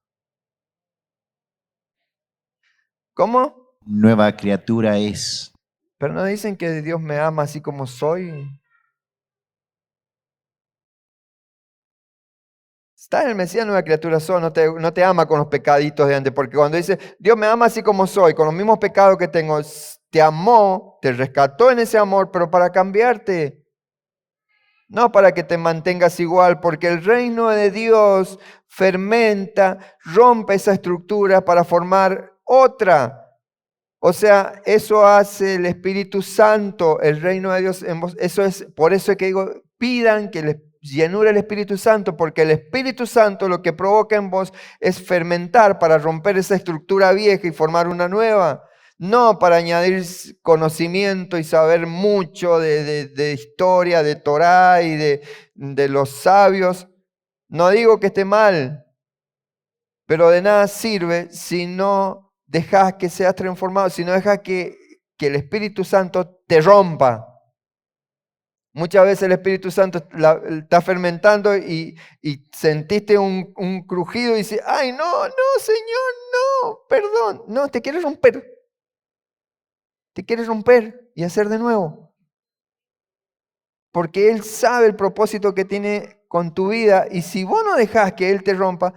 ¿cómo? Nueva criatura es. Pero no dicen que Dios me ama así como soy. Está en el Mesías, nueva criatura soy, no te ama con los pecaditos de antes, porque cuando dice, Dios me ama así como soy, con los mismos pecados que tengo, te amó, te rescató en ese amor, pero para cambiarte, no para que te mantengas igual, porque el reino de Dios fermenta, rompe esa estructura para formar otra. O sea, eso hace el Espíritu Santo, el reino de Dios en vos. Eso es, por eso es que digo, pidan que les llenure el Espíritu Santo, porque el Espíritu Santo lo que provoca en vos es fermentar para romper esa estructura vieja y formar una nueva. No para añadir conocimiento y saber mucho de historia, de Torá y de los sabios. No digo que esté mal, pero de nada sirve si no dejas que seas transformado, si no dejas que el Espíritu Santo te rompa. Muchas veces el Espíritu Santo está fermentando y sentiste un crujido y dices, ay, no, no, Señor, no, perdón. No, te quieres romper. Te quieres romper y hacer de nuevo. Porque Él sabe el propósito que tiene con tu vida y si vos no dejás que Él te rompa,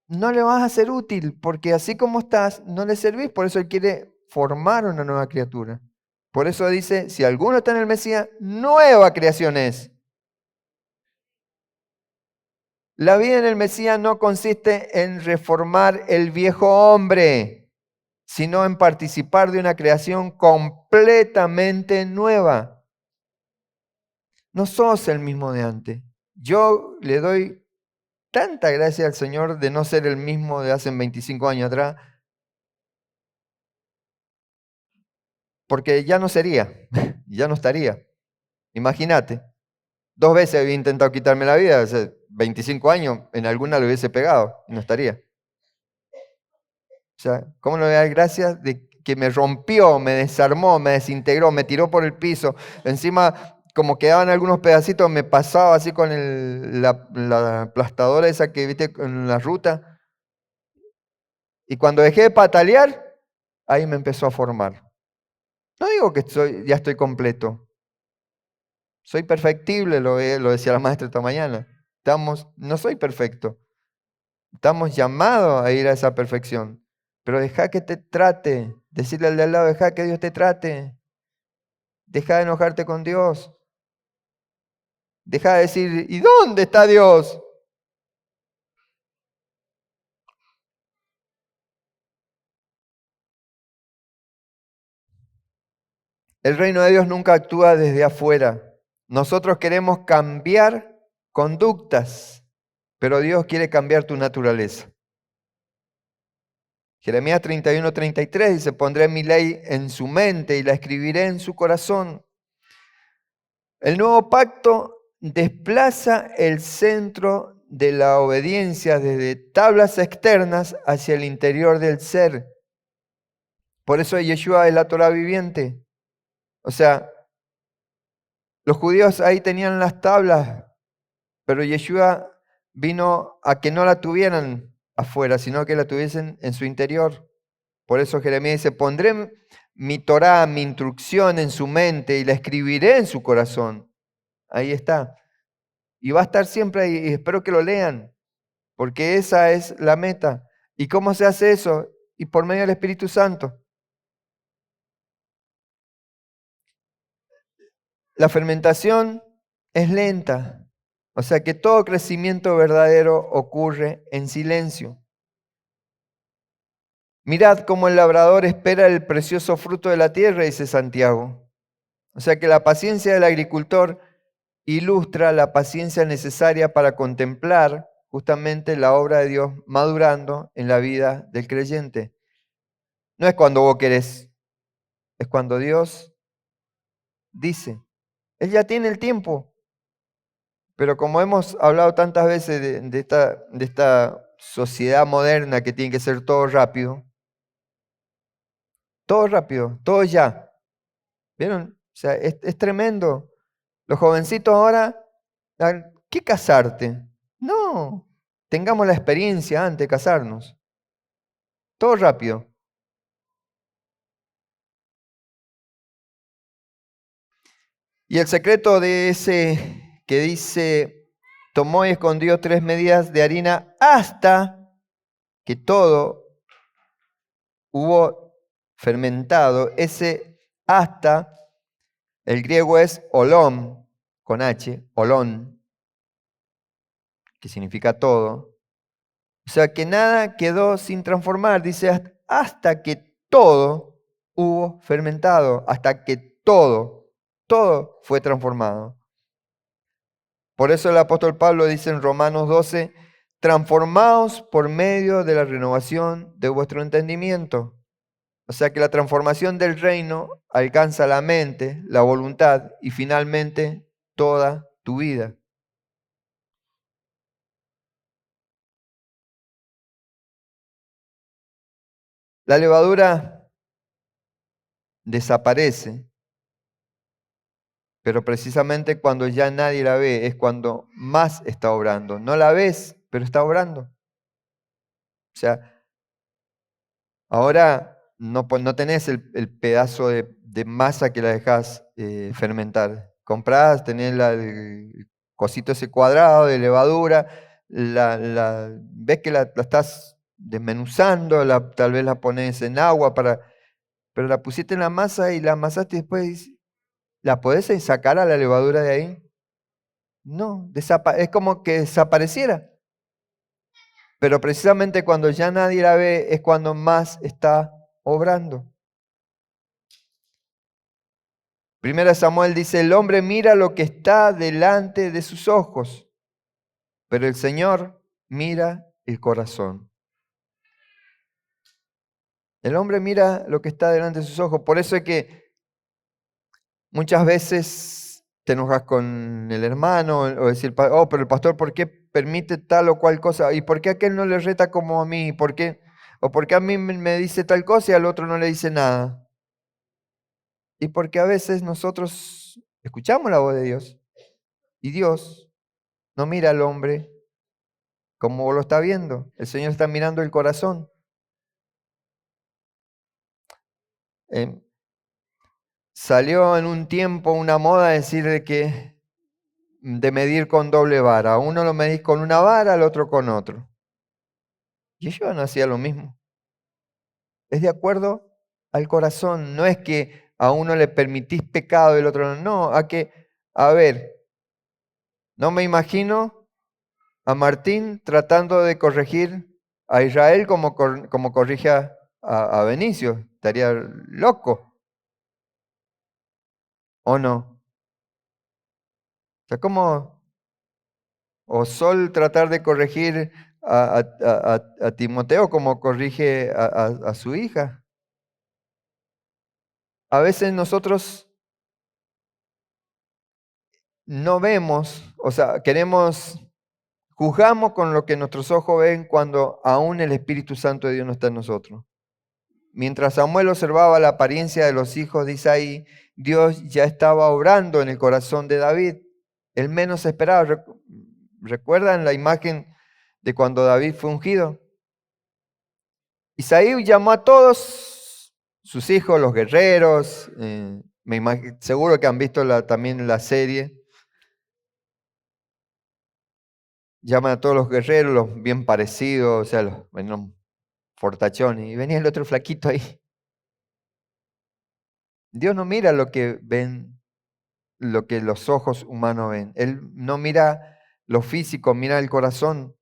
no le vas a ser útil, porque así como estás, no le servís. Por eso Él quiere formar una nueva criatura. Por eso dice, si alguno está en el Mesías, nueva creación es. La vida en el Mesías no consiste en reformar el viejo hombre, sino en participar de una creación completamente nueva. No sos el mismo de antes. Yo le doy tanta gracia al Señor de no ser el mismo de hace 25 años atrás, porque ya no sería, ya no estaría. Imagínate, 2 veces había intentado quitarme la vida, hace 25 años, en alguna lo hubiese pegado y no estaría. O sea, ¿cómo no le da gracias de que me rompió, me desarmó, me desintegró, me tiró por el piso? Encima, como quedaban algunos pedacitos, me pasaba así con la aplastadora esa que viste en la ruta. Y cuando dejé de patalear, ahí me empezó a formar. No digo que ya estoy completo. Soy perfectible, lo decía la maestra esta mañana. No soy perfecto. Estamos llamados a ir a esa perfección. Pero deja que te trate. Decirle al de al lado, deja que Dios te trate. Deja de enojarte con Dios. Deja de decir, ¿y dónde está Dios? El reino de Dios nunca actúa desde afuera. Nosotros queremos cambiar conductas, pero Dios quiere cambiar tu naturaleza. Jeremías 31:33 dice, pondré mi ley en su mente y la escribiré en su corazón. El nuevo pacto desplaza el centro de la obediencia desde tablas externas hacia el interior del ser. Por eso Yeshua es la Torah viviente. O sea, los judíos ahí tenían las tablas, pero Yeshua vino a que no la tuvieran afuera, sino que la tuviesen en su interior. Por eso Jeremías dice, pondré mi Torah, mi instrucción en su mente y la escribiré en su corazón. Ahí está. Y va a estar siempre ahí, y espero que lo lean, porque esa es la meta. ¿Y cómo se hace eso? Y por medio del Espíritu Santo. La fermentación es lenta, o sea que todo crecimiento verdadero ocurre en silencio. Mirad cómo el labrador espera el precioso fruto de la tierra, dice Santiago. O sea que la paciencia del agricultor ilustra la paciencia necesaria para contemplar justamente la obra de Dios madurando en la vida del creyente. No es cuando vos querés, es cuando Dios dice. Él ya tiene el tiempo, pero como hemos hablado tantas veces de esta sociedad moderna que tiene que ser todo rápido, todo ya. ¿Vieron? O sea, es tremendo. Los jovencitos ahora, ¿qué casarte? No, tengamos la experiencia antes de casarnos. Todo rápido. Y el secreto de ese que dice, tomó y escondió 3 medidas de harina hasta que todo hubo fermentado, ese hasta, el griego es olón, con H, olón, que significa todo. O sea que nada quedó sin transformar, dice hasta que todo hubo fermentado, hasta que todo fue transformado. Por eso el apóstol Pablo dice en Romanos 12, transformaos por medio de la renovación de vuestro entendimiento. O sea que la transformación del reino alcanza la mente, la voluntad y finalmente toda tu vida. La levadura desaparece, pero precisamente cuando ya nadie la ve es cuando más está obrando. No la ves, pero está obrando. O sea, ahora no tenés el pedazo de masa que la dejás fermentar. Comprás, tenés el cosito ese cuadrado de levadura, ves que la estás desmenuzando, tal vez la pones en agua, pero la pusiste en la masa y la amasaste y después, ¿la podés sacar a la levadura de ahí? No, es como que desapareciera. Pero precisamente cuando ya nadie la ve es cuando más está obrando. Primera Samuel dice, el hombre mira lo que está delante de sus ojos, pero el Señor mira el corazón. El hombre mira lo que está delante de sus ojos. Por eso es que muchas veces te enojas con el hermano o decir, oh, pero el pastor, ¿por qué permite tal o cual cosa? ¿Y por qué aquel no le reta como a mí? ¿Por qué? ¿O por qué a mí me dice tal cosa y al otro no le dice nada? Y porque a veces nosotros escuchamos la voz de Dios y Dios no mira al hombre como lo está viendo. El Señor está mirando el corazón. Salió en un tiempo una moda decir de medir con doble vara. A uno lo medís con una vara, al otro con otro. Y yo no hacía lo mismo. Es de acuerdo al corazón. No es que a uno le permitís pecado y al otro no. No, a ver, no me imagino a Martín tratando de corregir a Israel como corrige a Benicio. Estaría loco. ¿O no? O sea, ¿cómo osó tratar de corregir a Timoteo como corrige a su hija? A veces nosotros no vemos, o sea, juzgamos con lo que nuestros ojos ven cuando aún el Espíritu Santo de Dios no está en nosotros. Mientras Samuel observaba la apariencia de los hijos de Isaí, Dios ya estaba obrando en el corazón de David. Él menos esperaba. ¿Recuerdan la imagen de cuando David fue ungido? Isaí llamó a todos sus hijos, los guerreros. Seguro que han visto también la serie. Llaman a todos los guerreros, los bien parecidos, o sea, los fortachones. Y venía el otro flaquito ahí. Dios no mira lo que ven, lo que los ojos humanos ven. Él no mira lo físico, mira el corazón.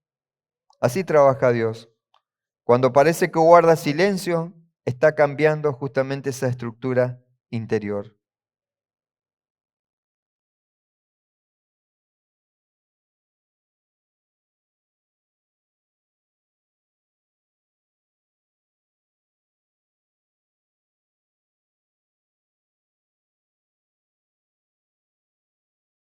Así trabaja Dios. Cuando parece que guarda silencio, está cambiando justamente esa estructura interior.